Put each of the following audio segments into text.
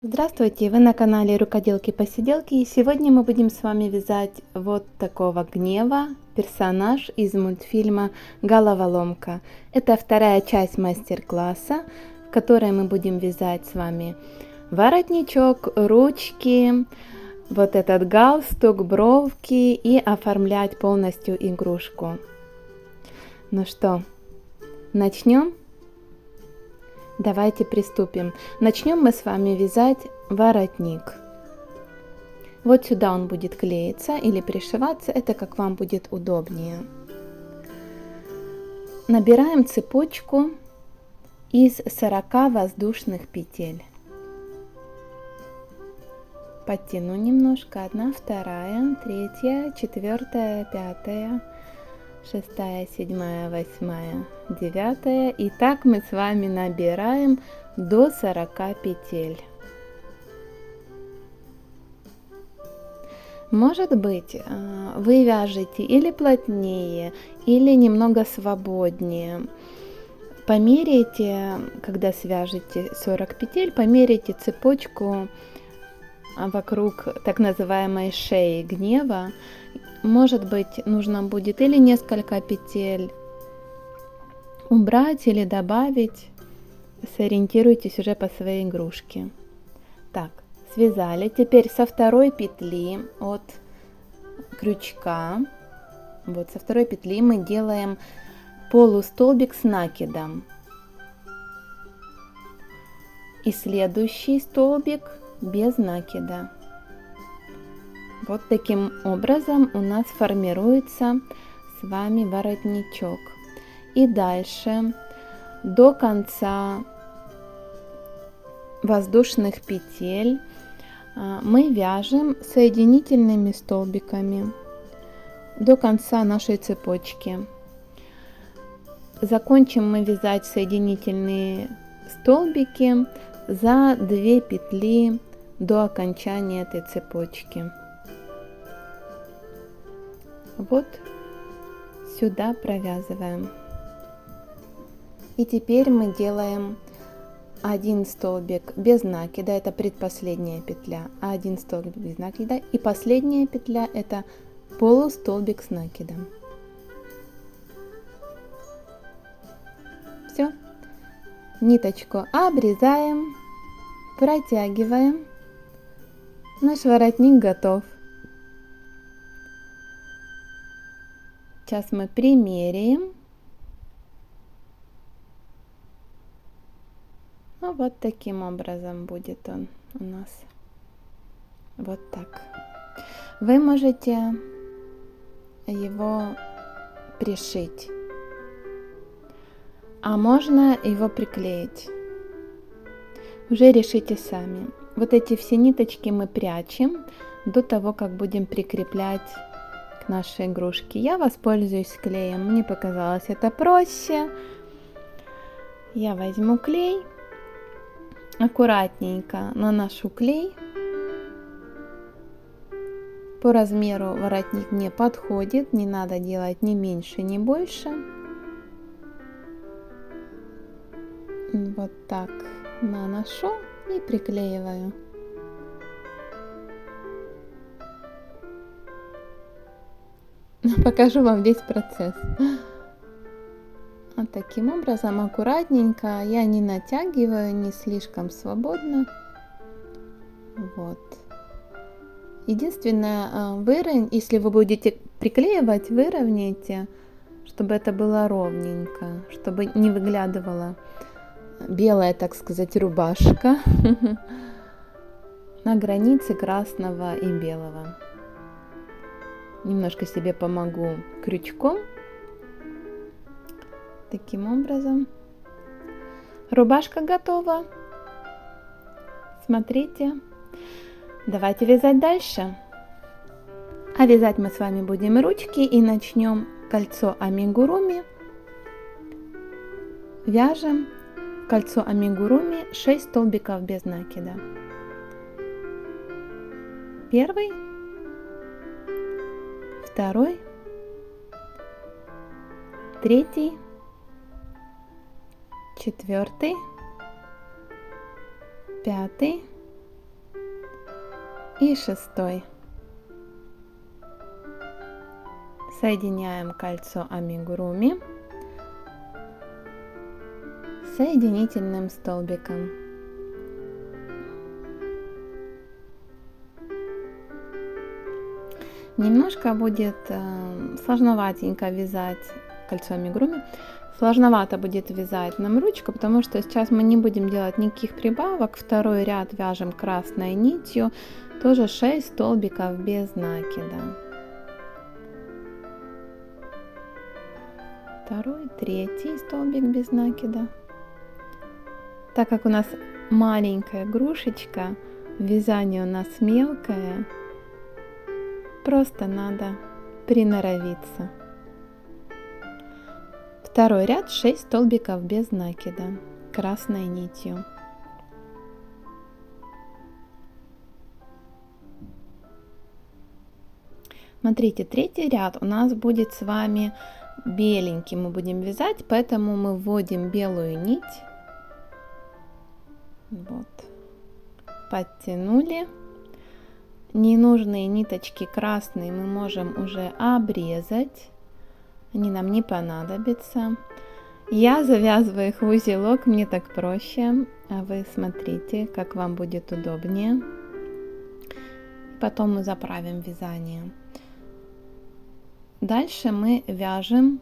Здравствуйте, вы на канале Рукоделки-посиделки, и сегодня мы будем с вами вязать вот такого гнева, персонаж из мультфильма «Головоломка». Это вторая часть мастер-класса, в которой мы будем вязать с вами воротничок, ручки, вот этот галстук, бровки и оформлять полностью игрушку. Ну что, начнем? Давайте приступим. Начнем мы с вами вязать воротник. Вот сюда он будет клеиться или пришиваться, это как вам будет удобнее. Набираем цепочку из 40 воздушных петель. Подтяну немножко. 1, 2, 3, 4, 5, 6, 7, 8, 9. И так мы с вами набираем до 40 петель. Может быть, вы вяжете или плотнее, или немного свободнее. Померяйте, когда свяжете 40 петель, померяйте цепочку вокруг так называемой шеи гнева. Может быть, нужно будет или несколько петель убрать или добавить. Сориентируйтесь уже по своей игрушке. Так, связали. Теперь со второй петли от крючка, вот со второй петли мы делаем полустолбик с накидом. И следующий столбик без накида. Вот таким образом у нас формируется с вами воротничок. И дальше до конца воздушных петель мы вяжем соединительными столбиками до конца нашей цепочки. Закончим мы вязать соединительные столбики за 2 петли до окончания этой цепочки. Вот сюда провязываем. И теперь мы делаем один столбик без накида, это предпоследняя петля, один столбик без накида, и последняя петля это полустолбик с накидом. Все, ниточку обрезаем, протягиваем, наш воротник готов. Сейчас мы примеряем. Ну, вот таким образом будет он у нас. Вот так. Вы можете его пришить, а можно его приклеить. Уже решите сами. Вот эти все ниточки мы прячем до того, как будем прикреплять к нашей игрушке. Я воспользуюсь клеем. Мне показалось это проще. Я возьму клей. Аккуратненько наношу клей. По размеру воротник не подходит, не надо делать ни меньше, ни больше. Вот так наношу и приклеиваю. Покажу вам весь процесс. Вот таким образом аккуратненько, я не натягиваю, не слишком свободно. Вот. Единственное, если вы будете приклеивать, выровняйте, чтобы это было ровненько, чтобы не выглядывала белая, так сказать, рубашка на границе красного и белого. Немножко себе помогу крючком. Таким образом. Рубашка готова. Смотрите. Давайте вязать дальше. А вязать мы с вами будем ручки и начнем кольцо амигуруми. Вяжем кольцо амигуруми 6 столбиков без накида. Первый, второй, третий, 4, 5, и 6. Соединяем кольцо амигуруми соединительным столбиком. Немножко будет сложноватенько вязать кольцо амигуруми. Сложновато будет вязать нам ручку, потому что сейчас мы не будем делать никаких прибавок. Второй ряд вяжем красной нитью, тоже 6 столбиков без накида. Второй, третий столбик без накида. Так как у нас маленькая игрушечка, вязание у нас мелкое, просто надо приноровиться. Второй ряд 6 столбиков без накида красной нитью. Смотрите, третий ряд у нас будет с вами беленький, мы будем вязать, поэтому мы вводим белую нить. Вот. Подтянули. Ненужные ниточки красные мы можем уже обрезать. Они нам не понадобятся. Я завязываю их в узелок, мне так проще. А вы смотрите, как вам будет удобнее. Потом мы заправим вязание. Дальше мы вяжем.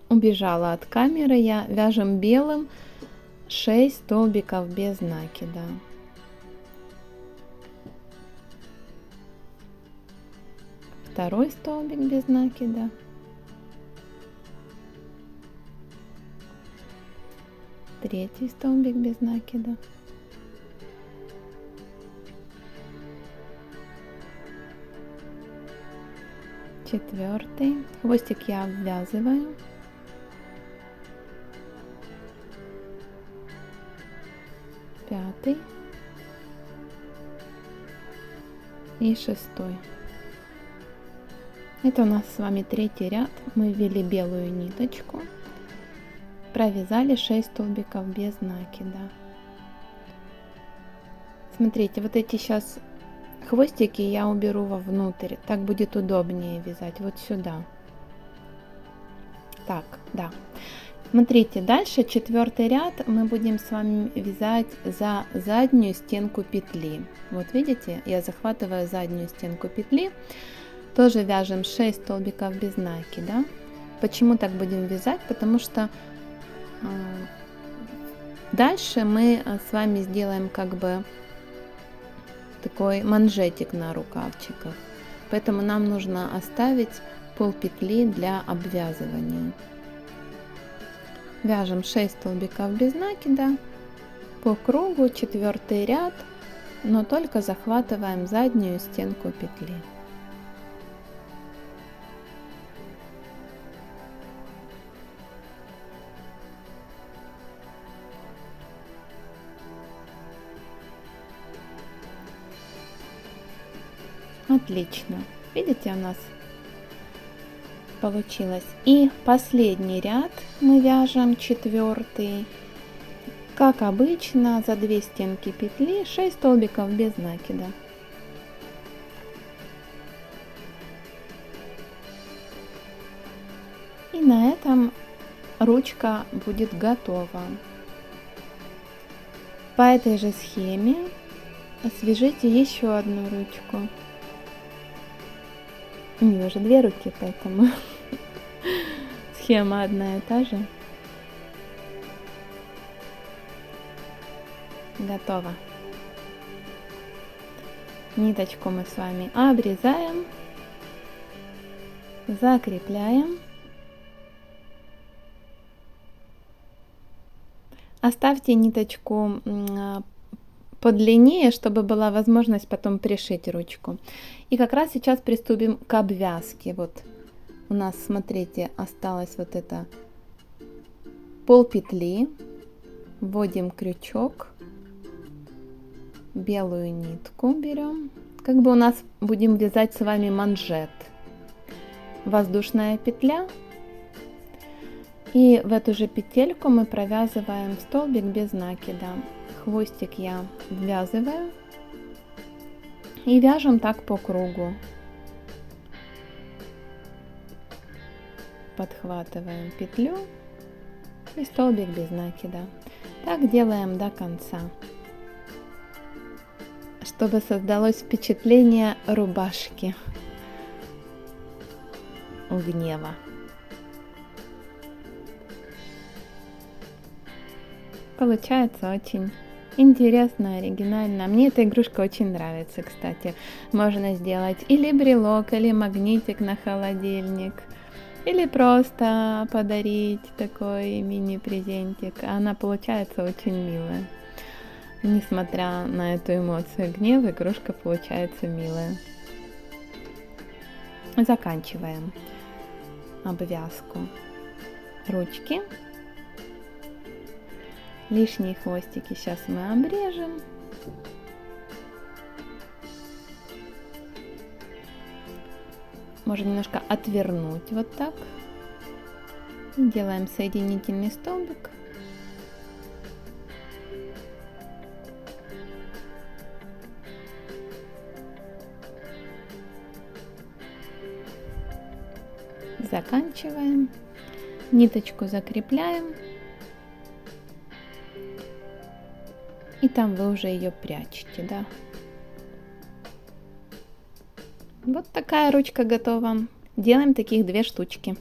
Убежала от камеры я. Вяжем белым 6 столбиков без накида. Второй столбик без накида. Третий столбик без накида. Четвертый. Хвостик я обвязываю. Пятый. И 6. Это у нас с вами третий ряд. Мы ввели белую ниточку, провязали 6 столбиков без накида. Смотрите, вот эти сейчас хвостики я уберу вовнутрь, так будет удобнее вязать, вот сюда. Так, да. Смотрите, дальше четвертый ряд мы будем с вами вязать за заднюю стенку петли. Вот видите, я захватываю заднюю стенку петли. Тоже вяжем 6 столбиков без накида. Почему так будем вязать? Потому что дальше мы с вами сделаем как бы такой манжетик на рукавчиках. Поэтому нам нужно оставить пол петли для обвязывания. Вяжем 6 столбиков без накида по кругу, четвертый ряд, но только захватываем заднюю стенку петли. Отлично. Видите, у нас получилось. И последний ряд мы вяжем, четвертый. Как обычно, за 2 стенки петли 6 столбиков без накида. И на этом ручка будет готова. По этой же схеме свяжите еще одну ручку. У нее же 2 руки, поэтому схема одна и та же. Готово. Ниточку мы с вами обрезаем, закрепляем. Оставьте ниточку подлиннее, чтобы была возможность потом пришить ручку. И как раз сейчас приступим к обвязке. Вот у нас, смотрите, осталось вот это пол петли. Вводим крючок, белую нитку берем. Как бы у нас будем вязать с вами манжет. Воздушная петля. И в эту же петельку мы провязываем столбик без накида. Хвостик я ввязываю. И вяжем так по кругу. Подхватываем петлю и столбик без накида. Так делаем до конца, чтобы создалось впечатление рубашки у гнева. Получается очень интересно, оригинально. Мне эта игрушка очень нравится, кстати. Можно сделать или брелок, или магнитик на холодильник, или просто подарить такой мини-презентик. Она получается очень милая. Несмотря на эту эмоцию гнева, игрушка получается милая. Заканчиваем обвязку ручки. Лишние хвостики сейчас мы обрежем. Можно немножко отвернуть вот так. Делаем соединительный столбик. Заканчиваем. Ниточку закрепляем. И там вы уже ее прячете, да? Вот такая ручка готова. Делаем таких 2 штучки.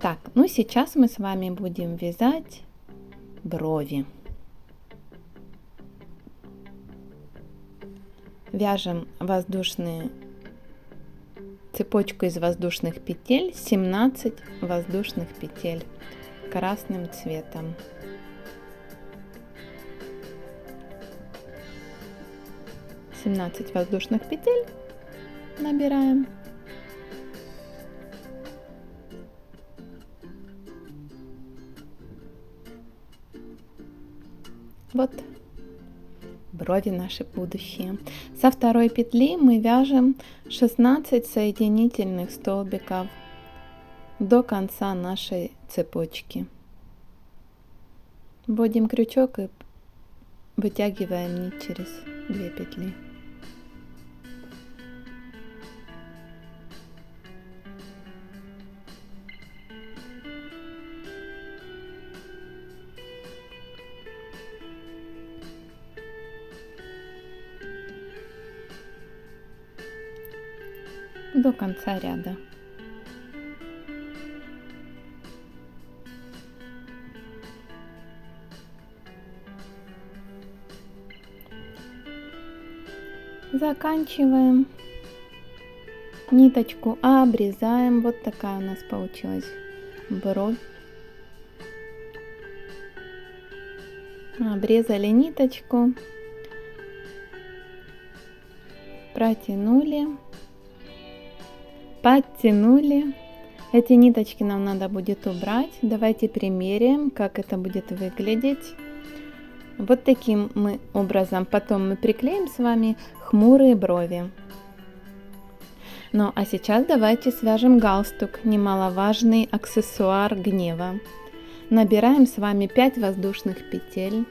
Так, ну сейчас мы с вами будем вязать брови. Вяжем цепочку из воздушных петель, 17 воздушных петель красным цветом. 17 воздушных петель набираем. Вот брови наши будущие. Со второй петли мы вяжем 16 соединительных столбиков до конца нашей цепочки. Вводим крючок и вытягиваем нить через 2 петли. До конца ряда. Заканчиваем. Ниточку обрезаем. Вот такая у нас получилась бровь. Обрезали ниточку. Протянули. Подтянули. Эти ниточки нам надо будет убрать. Давайте примеряем, как это будет выглядеть. Вот таким образом потом мы приклеим с вами хмурые брови. Ну а сейчас давайте свяжем галстук, немаловажный аксессуар гнева. Набираем с вами 5 воздушных петель.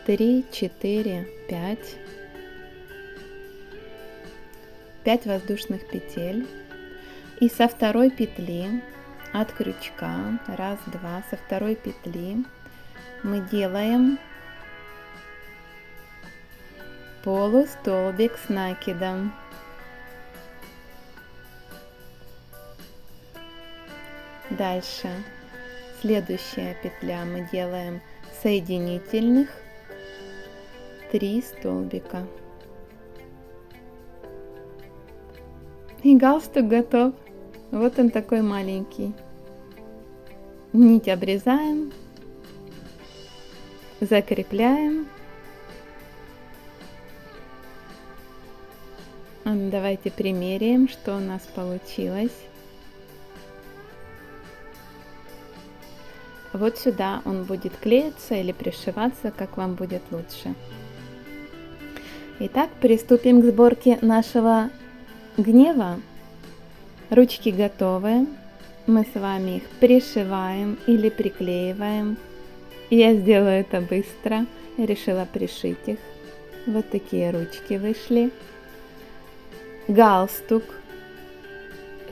3, 4, 5. 5 воздушных петель. И со второй петли от крючка, 1, 2, со второй петли мы делаем полустолбик с накидом. Дальше следующая петля мы делаем соединительных 3 столбика. И галстук готов. Вот он такой маленький. Нить обрезаем, закрепляем. Давайте примеряем, что у нас получилось. Вот сюда он будет клеиться или пришиваться, как вам будет лучше. Итак, приступим к сборке нашего гнева. Ручки готовы. Мы с вами их пришиваем или приклеиваем. Я сделаю это быстро. Я решила пришить их. Вот такие ручки вышли. Галстук.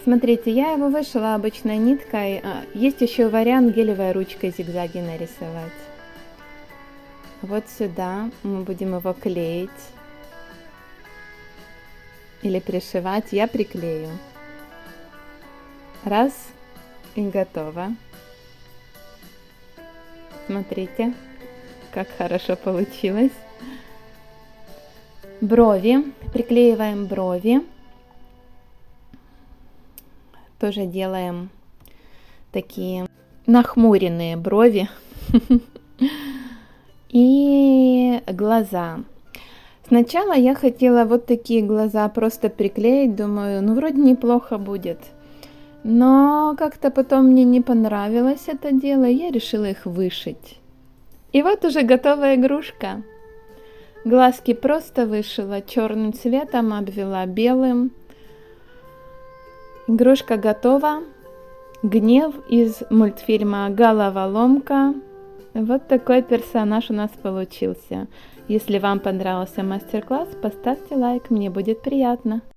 Смотрите, я его вышила обычной ниткой. Есть еще вариант гелевой ручкой зигзаги нарисовать. Вот сюда мы будем его клеить или пришивать. Я приклею. Раз, и готово. Смотрите, как хорошо получилось. Брови. Приклеиваем брови. Тоже делаем такие нахмуренные брови. И глаза. Сначала я хотела вот такие глаза просто приклеить. Думаю, ну вроде неплохо будет. Но как-то потом мне не понравилось это дело, и я решила их вышить. И вот уже готовая игрушка. Глазки просто вышила черным цветом, обвела белым. Игрушка готова. Гнев из мультфильма «Головоломка». Вот такой персонаж у нас получился. Если вам понравился мастер-класс, поставьте лайк, мне будет приятно.